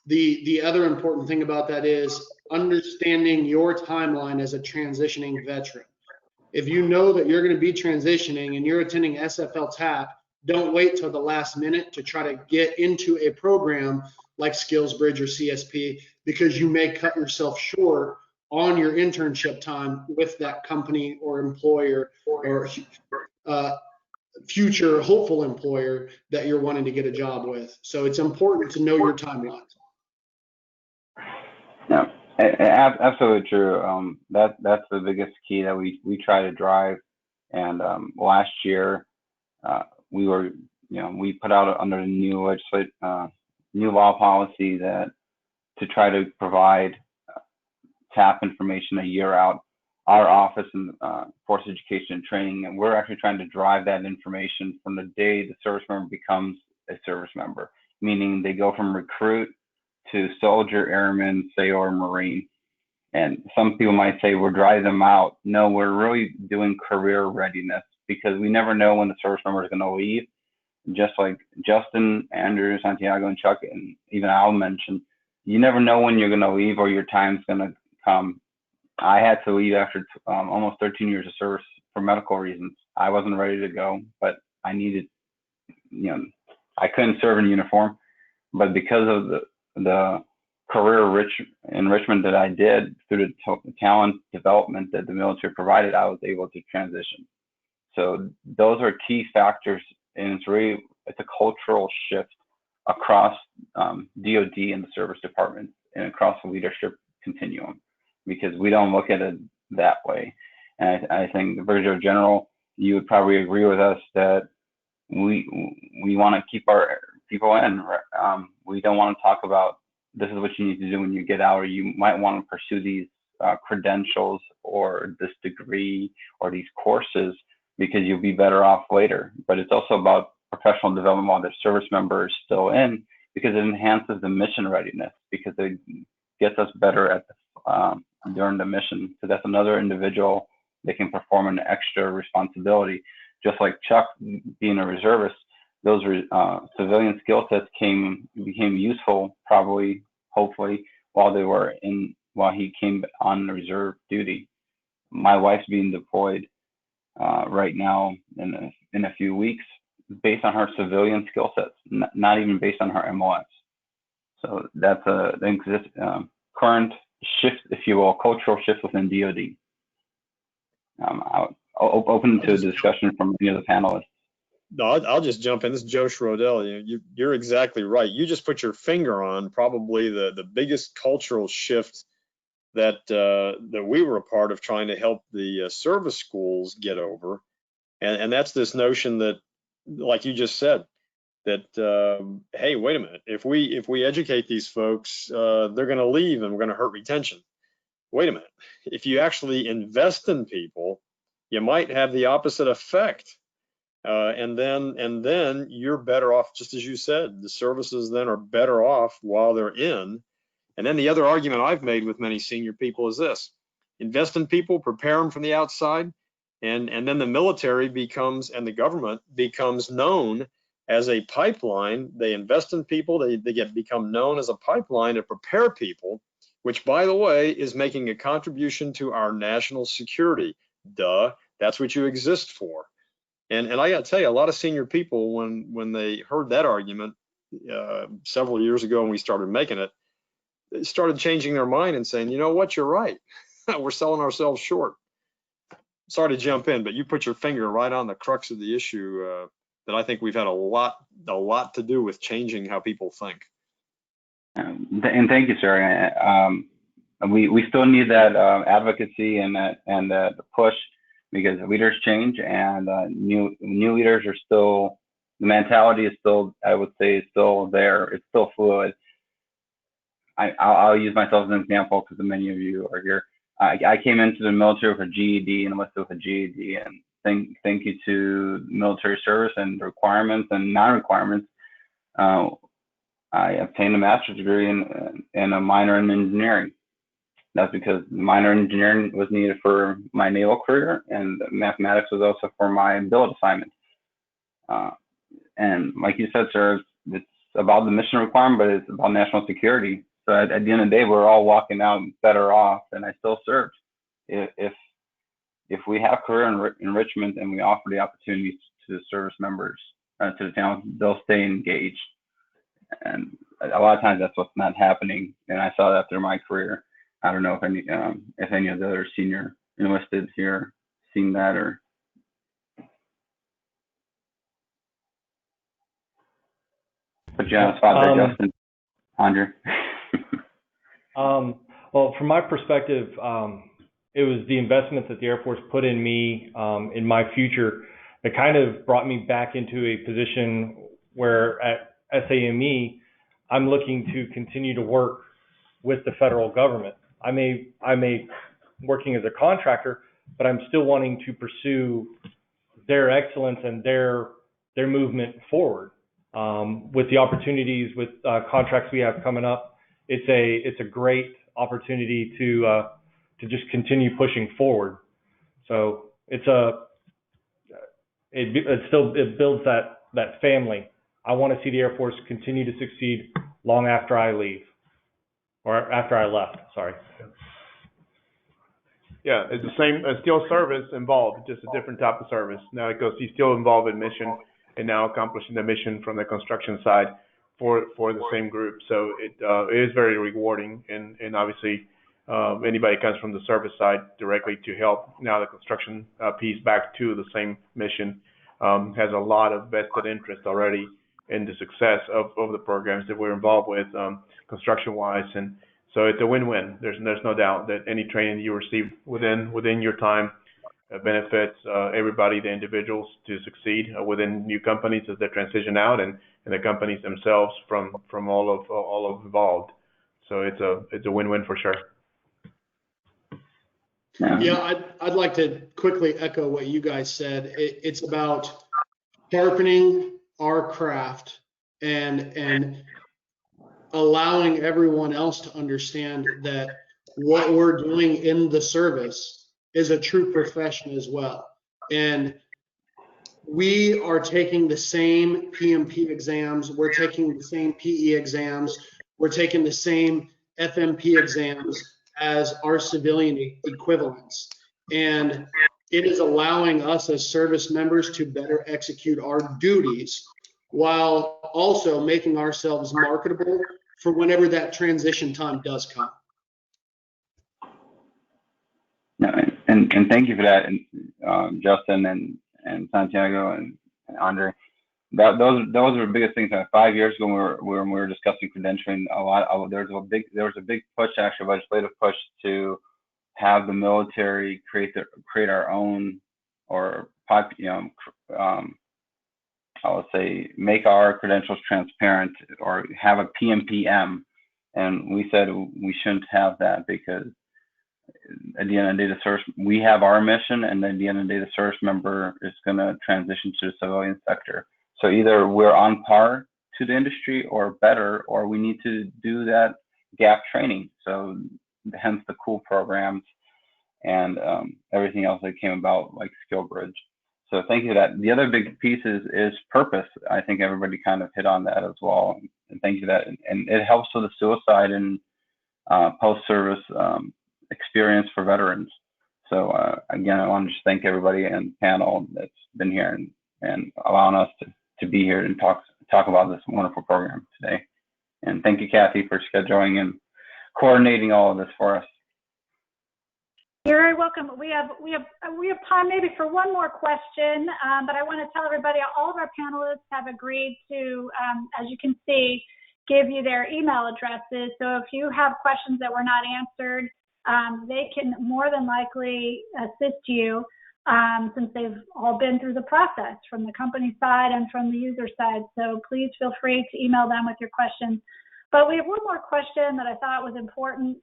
the other important thing about that is understanding your timeline as a transitioning veteran. If you know that you're going to be transitioning and you're attending SFL TAP, don't wait till the last minute to try to get into a program like Skillsbridge or CSP, because you may cut yourself short on your internship time with that company or employer or future hopeful employer that you're wanting to get a job with. So it's important to know your timeline. Yeah, absolutely true. That's the biggest key that we try to drive. And last year, we put out under the new law policy that to try to provide TAP information a year out. Our office and Force Education and Training, and we're actually trying to drive that information from the day the service member becomes a service member, meaning they go from recruit to soldier, airman, sailor, Marine. And some people might say we're driving them out. No, we're really doing career readiness, because we never know when the service member is going to leave. Just like Justin, Andrew, Santiago, and Chuck, and even Al mentioned, you never know when you're going to leave or your time's going to come. I had to leave after almost 13 years of service for medical reasons. I wasn't ready to go, but I needed, I couldn't serve in uniform. But because of the career enrichment that I did through the talent development that the military provided, I was able to transition. So those are key factors, and it's a cultural shift across DOD and the service department and across the leadership continuum, because we don't look at it that way. And I think the Brigadier General, you would probably agree with us that we want to keep our people in. We don't want to talk about this is what you need to do when you get out, or you might want to pursue these credentials or this degree or these courses because you'll be better off later. But it's also about professional development while the service member is still in, because it enhances the mission readiness, because it gets us better at during the mission. So that's another individual that can perform an extra responsibility. Just like Chuck being a reservist, those civilian skill sets became useful, probably, hopefully, while he came on reserve duty. My wife's being deployed right now in a few weeks, based on her civilian skill sets, not even based on her MOS. So that's the current shift, if you will, cultural shift within DOD. I'll open to a discussion from any of the panelists. No, I'll just jump in. This is Joe Schrodel. You're exactly right. You just put your finger on probably the biggest cultural shift that we were a part of trying to help the service schools get over, and that's this notion that, like you just said, that hey, wait a minute, if we educate these folks, they're going to leave and we're going to hurt retention. Wait a minute, if you actually invest in people, you might have the opposite effect. And then you're better off, just as you said, the services then are better off while they're in. And then the other argument I've made with many senior people is this: invest in people, prepare them from the outside, and then the military becomes, and the government becomes known as a pipeline. They invest in people, they become known as a pipeline to prepare people, which, by the way, is making a contribution to our national security. Duh, that's what you exist for. And I got to tell you, a lot of senior people, when they heard that argument several years ago when we started making it, they started changing their mind and saying, you know what, you're right. We're selling ourselves short. Sorry to jump in, but you put your finger right on the crux of the issue that I think we've had a lot to do with changing how people think. And thank you, sir. We still need that advocacy and that push, because leaders change, and new leaders are still, the mentality is still, I would say, still there. It's still fluid. I'll use myself as an example because many of you are here. I came into the military with a GED and enlisted with a GED, and thank you to military service and requirements and non-requirements. I obtained a master's degree and a minor in engineering. That's because minor engineering was needed for my naval career, and mathematics was also for my billet assignment. And like you said, sir, it's about the mission requirement, but it's about national security. So at the end of the day, we're all walking out better off, and I still served. If we have career enrichment and we offer the opportunities to the service members, to the town, they'll stay engaged. And a lot of times that's what's not happening. And I saw that through my career. I don't know if any of the other senior enlisted here seen that or. Put you on the spot there, Justin. Andre. Well, from my perspective, it was the investment that the Air Force put in me, in my future, that kind of brought me back into a position where at SAME, I'm looking to continue to work with the federal government. I may working as a contractor, but I'm still wanting to pursue their excellence and their movement forward. With the opportunities with contracts we have coming up, it's a great opportunity to just continue pushing forward. So it builds that family. I want to see the Air Force continue to succeed long after I leave, or after I left. Sorry. Yeah, it's the same, still service involved, just a different type of service. Now it goes, he's still involved in mission and now accomplishing the mission from the construction side for the same group. So it is very rewarding, and obviously anybody comes from the service side directly to help now the construction piece back to the same mission has a lot of vested interest already in the success of the programs that we're involved with construction-wise. And so it's a win-win. There's no doubt that any training you receive within your time benefits everybody, the individuals, to succeed within new companies as they transition out, and the companies themselves from all of involved. So it's a win-win for sure. Yeah, I'd like to quickly echo what you guys said. It's about sharpening our craft and allowing everyone else to understand that what we're doing in the service is a true profession as well. And we are taking the same PMP exams, we're taking the same PE exams, we're taking the same FMP exams as our civilian equivalents. And it is allowing us as service members to better execute our duties while also making ourselves marketable for whenever that transition time does come. No, and thank you for that, and Justin and Santiago and Andre. Those are the biggest things. 5 years ago, when we were discussing credentialing, there was a big push, actually, legislative push to have the military create our own, or I would say make our credentials transparent, or have a PMPM. And we said we shouldn't have that, because at the end of the day, the service, we have our mission, and then at the end of the day, the service member is going to transition to the civilian sector. So either we're on par to the industry or better, or we need to do that gap training. So hence the cool programs and everything else that came about, like Skillbridge. So thank you for that. The other big piece is purpose. I think everybody kind of hit on that as well. And thank you for that. And it helps with the suicide and post-service experience for veterans. So again, I want to just thank everybody and panel that's been here and allowing us to be here and talk about this wonderful program today. And thank you, Kathy, for scheduling and coordinating all of this for us. You're very welcome. We have time maybe for one more question, but I want to tell everybody, all of our panelists have agreed to, as you can see, give you their email addresses. So if you have questions that were not answered, they can more than likely assist you, since they've all been through the process from the company side and from the user side. So please feel free to email them with your questions. But we have one more question that I thought was important.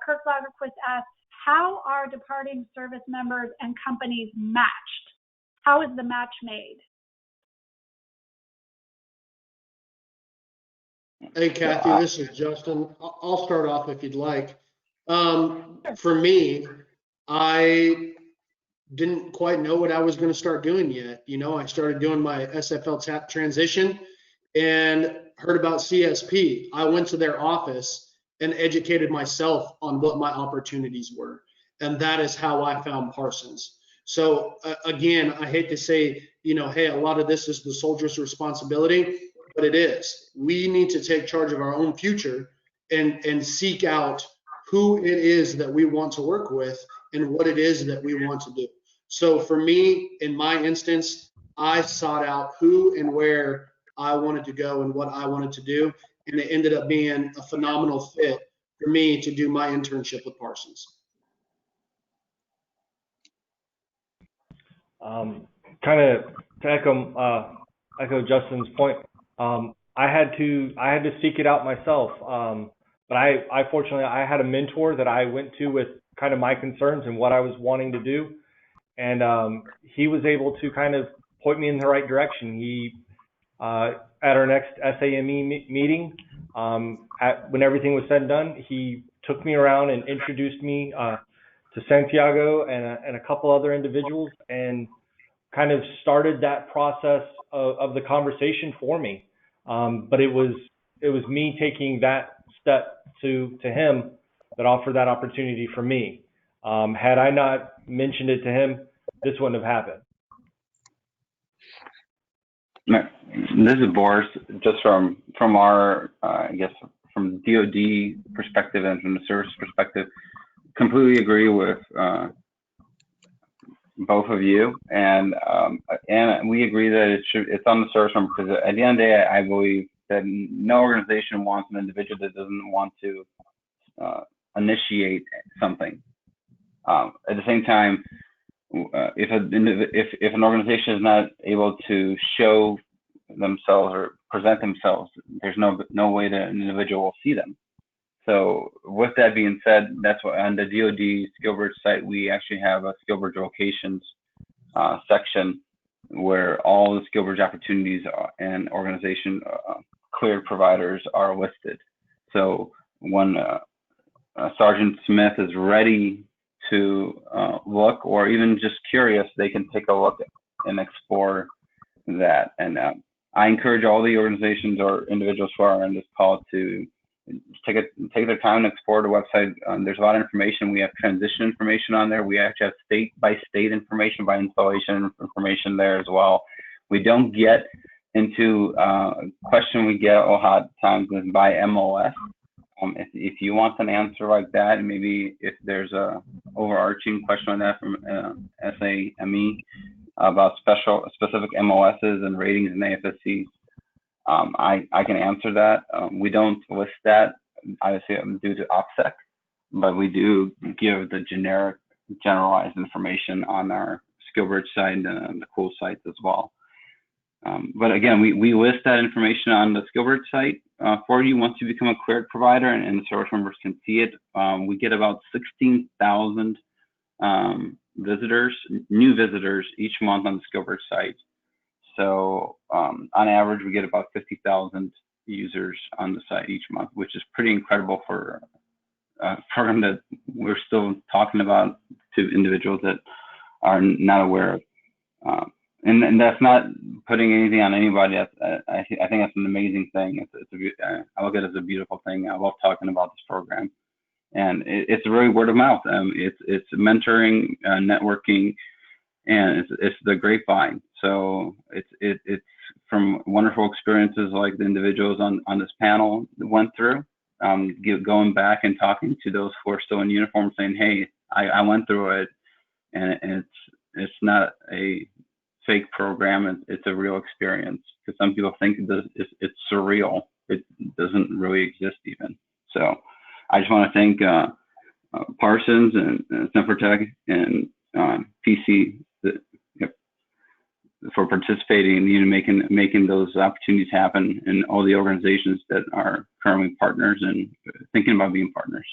Kirk Lagerquist asked, how are departing service members and companies matched? How is the match made? Hey, Kathy, this is Justin. I'll start off if you'd like. for me, I didn't quite know what I was going to start doing yet. You know, I started doing my SFL tap transition and heard about CSP. I went to their office and educated myself on what my opportunities were. And that is how I found Parsons. So again, I hate to say, you know, hey, a lot of this is the soldier's responsibility, but it is. We need to take charge of our own future and seek out who it is that we want to work with and what it is that we want to do. So for me, in my instance, I sought out who and where I wanted to go and what I wanted to do, and it ended up being a phenomenal fit for me to do my internship with Parsons. Kind of to echo Justin's point, I had to seek it out myself. But I fortunately I had a mentor that I went to with kind of my concerns and what I was wanting to do, and he was able to kind of point me in the right direction. He at our next SAME meeting, when everything was said and done, he took me around and introduced me to Santiago and a couple other individuals, and kind of started that process of the conversation for me. But it was me taking that step to him that offered that opportunity for me. Had I not mentioned it to him, this wouldn't have happened. This is Boris, just from our, I guess, from DOD perspective and from the service perspective, completely agree with both of you, and we agree that it's on the service member, because at the end of the day, I believe that no organization wants an individual that doesn't want to initiate something. At the same time, if an organization is not able to show themselves or present themselves, there's no way that an individual will see them. So with that being said, that's why on the DOD Skillbridge site, we actually have a Skillbridge locations section where all the Skillbridge opportunities and organization cleared providers are listed. So when Sergeant Smith is ready to look, or even just curious, they can take a look and explore that. And I encourage all the organizations or individuals who are on this call to take their time and explore the website. There's a lot of information. We have transition information on there. We actually have state by state information, by installation information there as well. We don't get into question we get a lot of times is by MOS. If you want an answer like that, and maybe if there's a overarching question on that from SAME about specific MOSs and ratings and AFSCs, I can answer that. We don't list that, obviously, due to OPSEC, but we do give the generalized information on our Skillbridge site and the cool sites as well. But again, we list that information on the Skillbridge site for you once you become a cleared provider, and the service members can see it. We get about 16,000 new visitors each month on the Skillbridge site. So on average, we get about 50,000 users on the site each month, which is pretty incredible for a program that we're still talking about to individuals that are not aware of. And that's not putting anything on anybody. I think that's an amazing thing. I look at it as a beautiful thing. I love talking about this program, and it's really word of mouth. It's mentoring, networking, and it's the grapevine. So it's from wonderful experiences like the individuals on this panel went through, going back and talking to those who are still in uniform, saying, "Hey, I went through it, and it's not a fake program. It's a real experience." Because some people think it's surreal. It doesn't really exist even. So I just want to thank Parsons and Sempertech and PC for participating and making those opportunities happen, and all the organizations that are currently partners and thinking about being partners.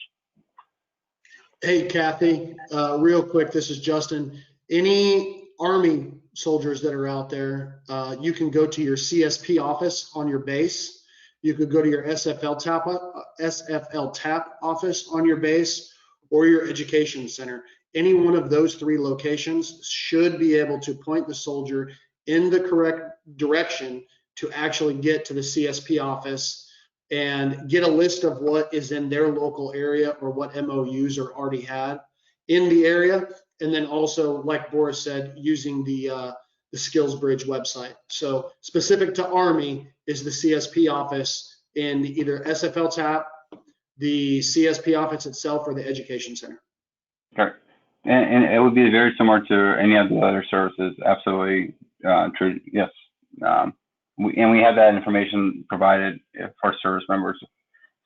Hey, Kathy, real quick, this is Justin. Any Army soldiers that are out there, you can go to your CSP office on your base. You could go to your SFL TAP office on your base, or your education center. Any one of those 3 locations should be able to point the soldier in the correct direction to actually get to the CSP office and get a list of what is in their local area or what MOUs are already had in the area. And then also, like Boris said, using the Skillsbridge website. So specific to Army is the CSP office in either SFL TAP, the CSP office itself, or the education center. Okay. And it would be very similar to any of the other services. Absolutely true. Yes. We have that information provided for service members.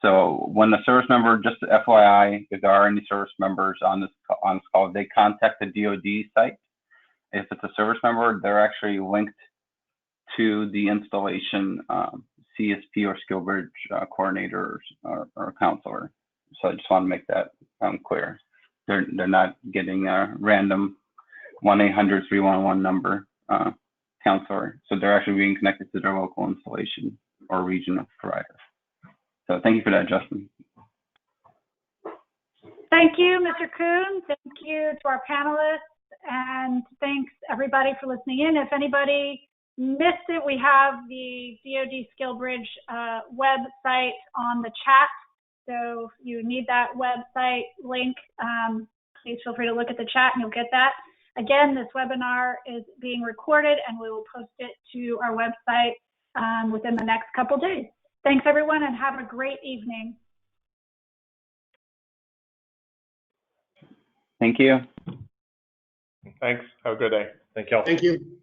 So when the service member, just FYI, if there are any service members on this call, they contact the DOD site. If it's a service member, they're actually linked to the installation CSP or Skillbridge coordinator or counselor. So I just want to make that clear. They're not getting a random 1-800-311 number counselor. So they're actually being connected to their local installation or regional provider. So thank you for that, Justin. Thank you, Mr. Kuhn. Thank you to our panelists, and thanks everybody for listening in. If anybody missed it, we have the DOD Skillbridge website on the chat. So if you need that website link, please feel free to look at the chat and you'll get that. Again, this webinar is being recorded and we will post it to our website within the next couple days. Thanks everyone and have a great evening. Thank you. Thanks. Have a good day. Thank y'all. Thank you.